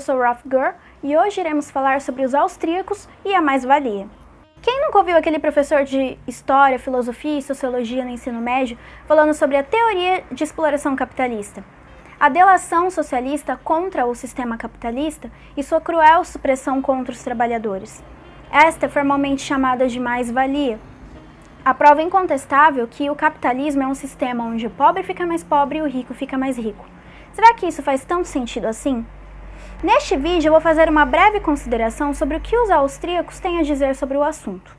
sou Ralph Gur e hoje iremos falar sobre os austríacos e a mais-valia. Quem nunca ouviu aquele professor de História, Filosofia e Sociologia no ensino médio falando sobre a teoria de exploração capitalista? A delação socialista contra o sistema capitalista e sua cruel supressão contra os trabalhadores. Esta é formalmente chamada de mais-valia. A prova incontestável que o capitalismo é um sistema onde o pobre fica mais pobre e o rico fica mais rico. Será que isso faz tanto sentido assim? Neste vídeo eu vou fazer uma breve consideração sobre o que os austríacos têm a dizer sobre o assunto.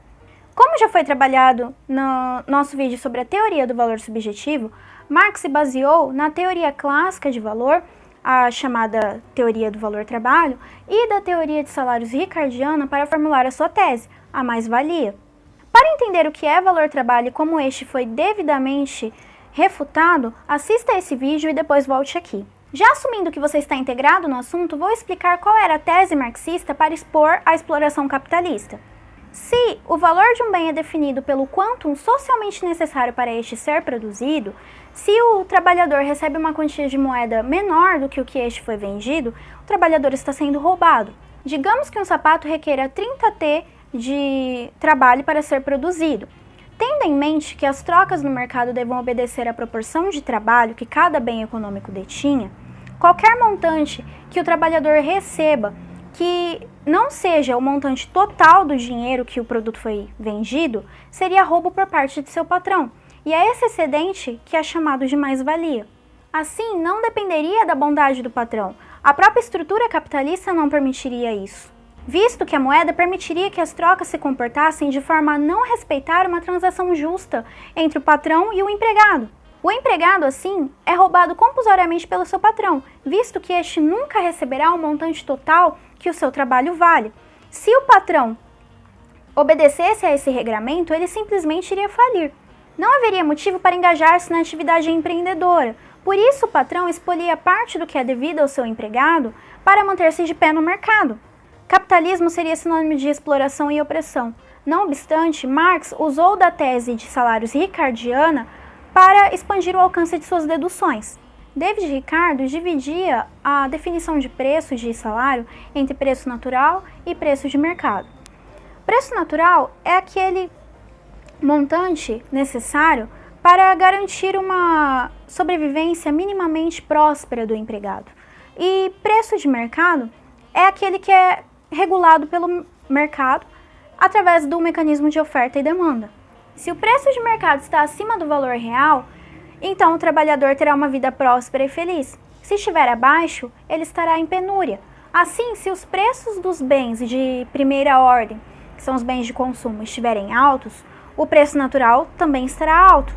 Como já foi trabalhado no nosso vídeo sobre a teoria do valor subjetivo, Marx se baseou na teoria clássica de valor, a chamada teoria do valor-trabalho, e da teoria de salários ricardiana para formular a sua tese, a mais-valia. Para entender o que é valor-trabalho e como este foi devidamente refutado, assista a esse vídeo e depois volte aqui. Já assumindo que você está integrado no assunto, vou explicar qual era a tese marxista para expor a exploração capitalista. Se o valor de um bem é definido pelo quantum socialmente necessário para este ser produzido, se o trabalhador recebe uma quantia de moeda menor do que o que este foi vendido, o trabalhador está sendo roubado. Digamos que um sapato requeira 30 T de trabalho para ser produzido. Tendo em mente que as trocas no mercado devam obedecer à proporção de trabalho que cada bem econômico detinha, qualquer montante que o trabalhador receba que não seja o montante total do dinheiro que o produto foi vendido, seria roubo por parte de seu patrão, e é esse excedente que é chamado de mais-valia. Assim, não dependeria da bondade do patrão, a própria estrutura capitalista não permitiria isso, visto que a moeda permitiria que as trocas se comportassem de forma a não respeitar uma transação justa entre o patrão e o empregado. O empregado, assim, é roubado compulsoriamente pelo seu patrão, visto que este nunca receberá o montante total que o seu trabalho vale. Se o patrão obedecesse a esse regramento, ele simplesmente iria falir. Não haveria motivo para engajar-se na atividade empreendedora. Por isso, o patrão expolia parte do que é devido ao seu empregado para manter-se de pé no mercado. Capitalismo seria sinônimo de exploração e opressão. Não obstante, Marx usou da tese de salários ricardiana para expandir o alcance de suas deduções. David Ricardo dividia a definição de preço de salário entre preço natural e preço de mercado. Preço natural é aquele montante necessário para garantir uma sobrevivência minimamente próspera do empregado. E preço de mercado é aquele que é regulado pelo mercado através do mecanismo de oferta e demanda. Se o preço de mercado está acima do valor real, então o trabalhador terá uma vida próspera e feliz. Se estiver abaixo, ele estará em penúria. Assim, se os preços dos bens de primeira ordem, que são os bens de consumo, estiverem altos, o preço natural também estará alto.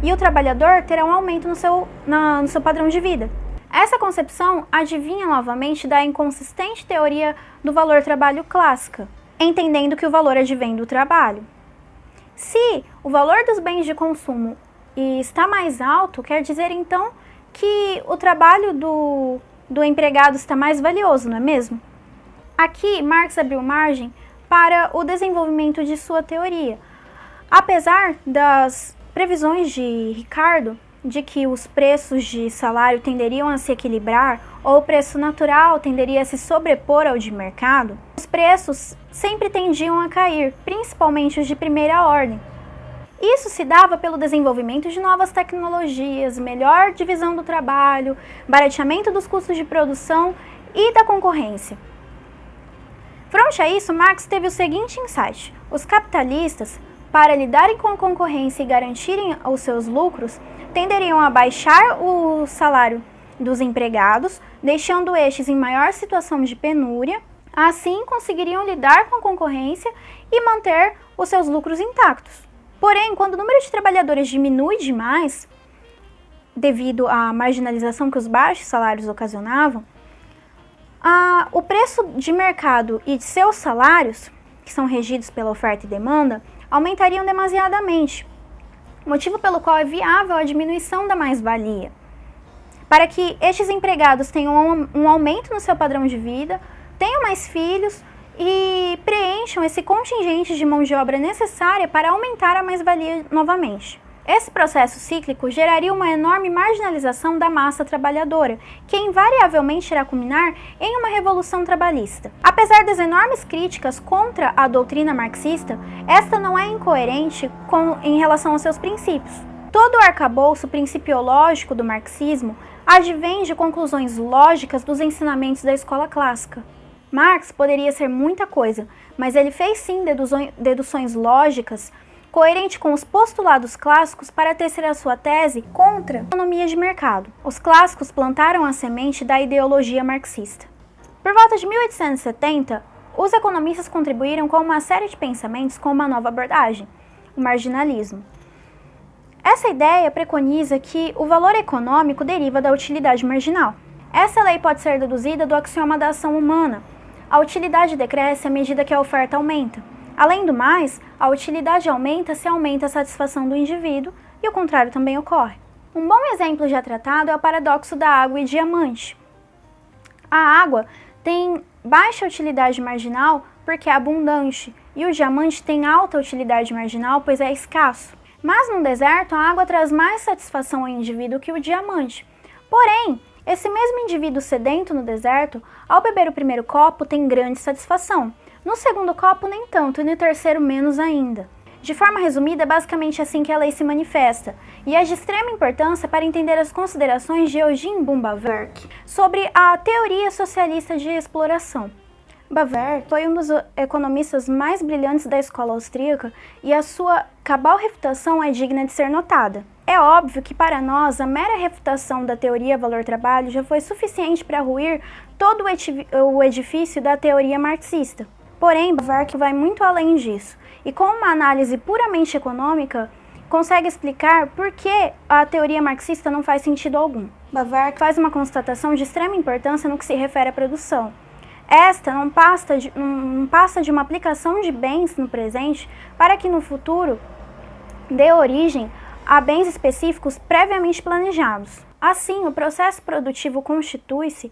E o trabalhador terá um aumento no seu padrão de vida. Essa concepção adivinha novamente da inconsistente teoria do valor-trabalho clássica, entendendo que o valor advém do trabalho. Se o valor dos bens de consumo está mais alto, quer dizer então que o trabalho do empregado está mais valioso, não é mesmo? Aqui, Marx abriu margem para o desenvolvimento de sua teoria. Apesar das previsões de Ricardo de que os preços de salário tenderiam a se equilibrar ou o preço natural tenderia a se sobrepor ao de mercado, os preços sempre tendiam a cair, principalmente os de primeira ordem. Isso se dava pelo desenvolvimento de novas tecnologias, melhor divisão do trabalho, barateamento dos custos de produção e da concorrência. Frente a isso, Marx teve o seguinte insight: os capitalistas, para lidarem com a concorrência e garantirem os seus lucros, tenderiam a baixar o salário dos empregados, deixando estes em maior situação de penúria. Assim, conseguiriam lidar com a concorrência e manter os seus lucros intactos. Porém, quando o número de trabalhadores diminui demais, devido à marginalização que os baixos salários ocasionavam, o preço de mercado e de seus salários, que são regidos pela oferta e demanda, aumentariam demasiadamente, motivo pelo qual é viável a diminuição da mais-valia. Para que estes empregados tenham um aumento no seu padrão de vida, tenham mais filhos e preencham esse contingente de mão de obra necessária para aumentar a mais-valia novamente. Esse processo cíclico geraria uma enorme marginalização da massa trabalhadora, que invariavelmente irá culminar em uma revolução trabalhista. Apesar das enormes críticas contra a doutrina marxista, esta não é incoerente em relação aos seus princípios. Todo o arcabouço principiológico do marxismo advém de conclusões lógicas dos ensinamentos da escola clássica. Marx poderia ser muita coisa, mas ele fez sim deduções lógicas coerentes com os postulados clássicos para tecer a sua tese contra a economia de mercado. Os clássicos plantaram a semente da ideologia marxista. Por volta de 1870, os economistas contribuíram com uma série de pensamentos com uma nova abordagem, o marginalismo. Essa ideia preconiza que o valor econômico deriva da utilidade marginal. Essa lei pode ser deduzida do axioma da ação humana. A utilidade decresce à medida que a oferta aumenta. Além do mais, a utilidade aumenta se aumenta a satisfação do indivíduo e o contrário também ocorre. Um bom exemplo já tratado é o paradoxo da água e diamante. A água tem baixa utilidade marginal porque é abundante e o diamante tem alta utilidade marginal pois é escasso. Mas no deserto, a água traz mais satisfação ao indivíduo que o diamante. Porém, esse mesmo indivíduo sedento no deserto, ao beber o primeiro copo, tem grande satisfação. No segundo copo, nem tanto, e no terceiro, menos ainda. De forma resumida, é basicamente assim que a lei se manifesta, e é de extrema importância para entender as considerações de Eugen Bumbawerk sobre a teoria socialista de exploração. Bawerk foi um dos economistas mais brilhantes da escola austríaca e a sua cabal refutação é digna de ser notada. É óbvio que para nós a mera refutação da teoria valor-trabalho já foi suficiente para ruir todo o edifício da teoria marxista. Porém, Bawerk vai muito além disso e com uma análise puramente econômica consegue explicar por que a teoria marxista não faz sentido algum. Bawerk faz uma constatação de extrema importância no que se refere à produção. Esta não passa de uma aplicação de bens no presente para que no futuro dê origem a bens específicos previamente planejados. Assim, o processo produtivo constitui-se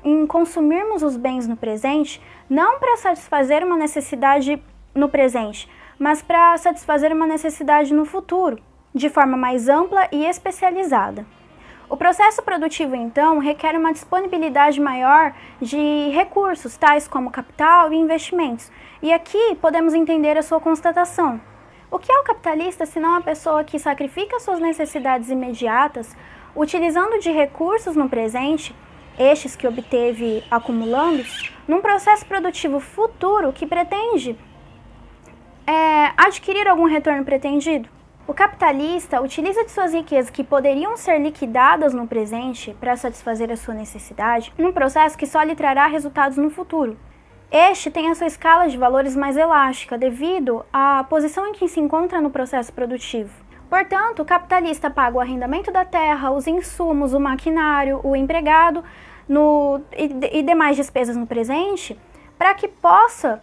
em consumirmos os bens no presente, não para satisfazer uma necessidade no presente, mas para satisfazer uma necessidade no futuro, de forma mais ampla e especializada. O processo produtivo, então, requer uma disponibilidade maior de recursos, tais como capital e investimentos. E aqui podemos entender a sua constatação. O que é o capitalista senão a pessoa que sacrifica suas necessidades imediatas, utilizando de recursos no presente, estes que obteve acumulando-os, num processo produtivo futuro que pretende adquirir algum retorno pretendido? O capitalista utiliza de suas riquezas que poderiam ser liquidadas no presente para satisfazer a sua necessidade, num processo que só lhe trará resultados no futuro. Este tem a sua escala de valores mais elástica devido à posição em que se encontra no processo produtivo. Portanto, o capitalista paga o arrendamento da terra, os insumos, o maquinário, o empregado e demais despesas no presente para que possa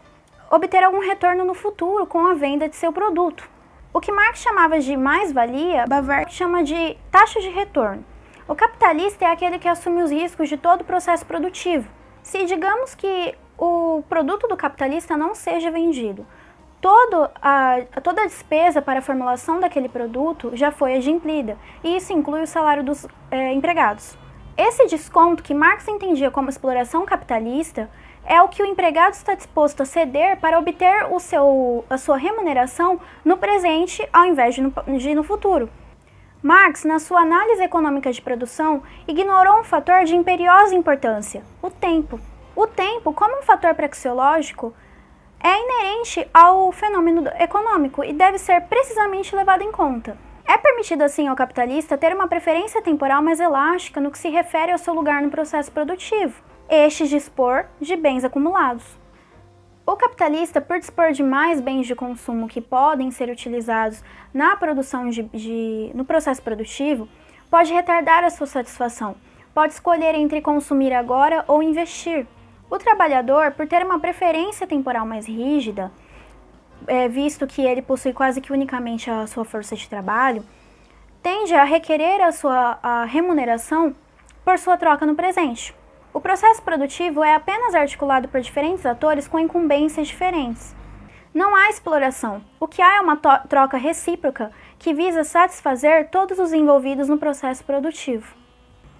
obter algum retorno no futuro com a venda de seu produto. O que Marx chamava de mais-valia, Bawerk chama de taxa de retorno. O capitalista é aquele que assume os riscos de todo o processo produtivo. Se digamos que o produto do capitalista não seja vendido, toda a despesa para a formulação daquele produto já foi adimplida, e isso inclui o salário dos empregados. Esse desconto que Marx entendia como exploração capitalista é o que o empregado está disposto a ceder para obter a sua remuneração no presente ao invés de no futuro. Marx, na sua análise econômica de produção, ignorou um fator de imperiosa importância, o tempo. O tempo, como um fator praxeológico, é inerente ao fenômeno econômico e deve ser precisamente levado em conta. É permitido assim ao capitalista ter uma preferência temporal mais elástica no que se refere ao seu lugar no processo produtivo, este dispor de bens acumulados. O capitalista, por dispor de mais bens de consumo que podem ser utilizados na produção no processo produtivo, pode retardar a sua satisfação, pode escolher entre consumir agora ou investir. O trabalhador, por ter uma preferência temporal mais rígida, visto que ele possui quase que unicamente a sua força de trabalho, tende a requerer a remuneração por sua troca no presente. O processo produtivo é apenas articulado por diferentes atores com incumbências diferentes. Não há exploração. O que há é uma troca recíproca que visa satisfazer todos os envolvidos no processo produtivo.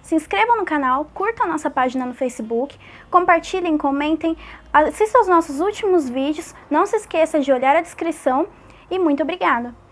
Se inscrevam no canal, curtam a nossa página no Facebook, compartilhem, comentem, assistam aos nossos últimos vídeos, não se esqueça de olhar a descrição e muito obrigada!